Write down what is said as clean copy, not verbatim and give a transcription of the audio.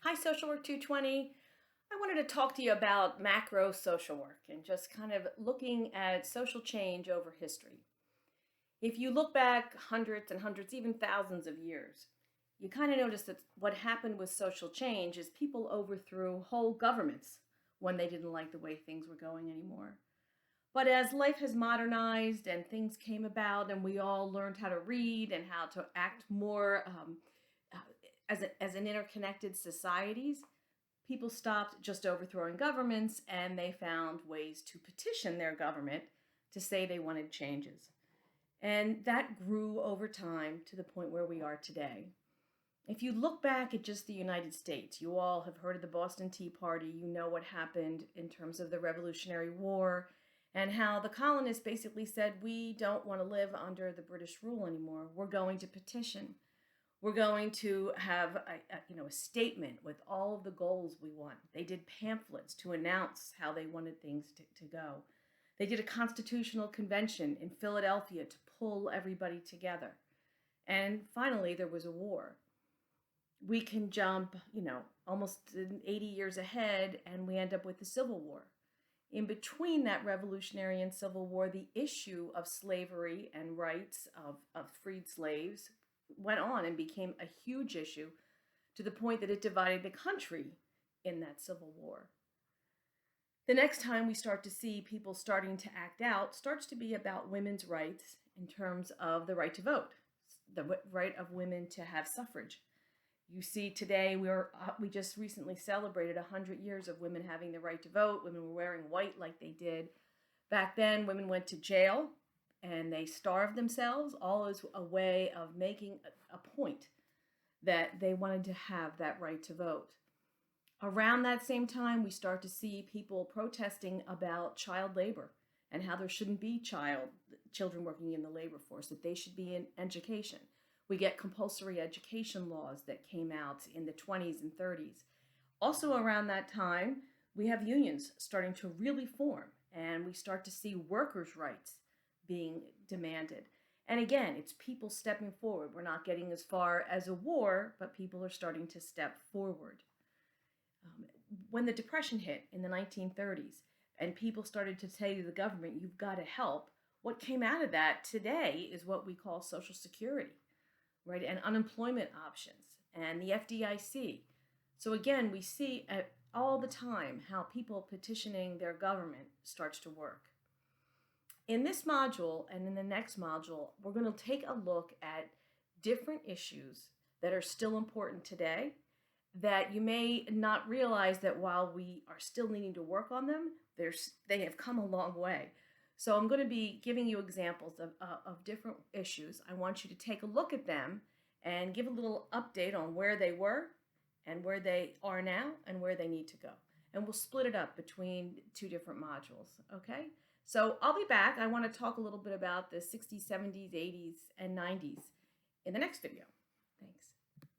Hi, Social Work 220. I wanted to talk to you about macro social work and just kind of looking at social change over history. If you look back hundreds and hundreds, even thousands of years, you kind of notice that what happened with social change is people overthrew whole governments when they didn't like the way things were going anymore. But as life has modernized and things came about, and we all learned how to read and how to act more uh, as an interconnected societies, people stopped just overthrowing governments and they found ways to petition their government to say they wanted changes. And that grew over time to the point where we are today. If you look back at just the United States, you all have heard of the Boston Tea Party. You know what happened in terms of the Revolutionary War and how the colonists basically said, we don't want to live under the British rule anymore. We're going to petition. We're going to have a statement with all of the goals we want. They did pamphlets to announce how they wanted things to go. They did a constitutional convention in Philadelphia to pull everybody together. And finally, there was a war. We can jump, almost 80 years ahead, and we end up with the Civil War. In between that Revolutionary and Civil War, the issue of slavery and rights of freed slaves went on and became a huge issue to the point that it divided the country in that Civil War. The next time we start to see people starting to act out starts to be about women's rights in terms of the right to vote, the right of women to have suffrage. You see today we just recently celebrated 100 years of women having the right to vote. Women were wearing white like they did. Back then, women went to jail and they starved themselves, all as a way of making a point that they wanted to have that right to vote. Around that same time, we start to see people protesting about child labor and how there shouldn't be children working in the labor force, that they should be in education. We get compulsory education laws that came out in the 20s and 30s. Also around that time, we have unions starting to really form, and we start to see workers' rights being demanded. And again, it's people stepping forward. We're not getting as far as a war, but people are starting to step forward. When the Depression hit in the 1930s and people started to say to the government, you've got to help, what came out of that today is what we call Social Security, right? And unemployment options and the FDIC. So again, we see all the time how people petitioning their government starts to work. In this module and in the next module, we're going to take a look at different issues that are still important today that you may not realize that while we are still needing to work on them, they have come a long way. So I'm going to be giving you examples of different issues. I want you to take a look at them and give a little update on where they were and where they are now and where they need to go. And we'll split it up between two different modules, okay? So I'll be back. I want to talk a little bit about the 60s, 70s, 80s, and 90s in the next video. Thanks.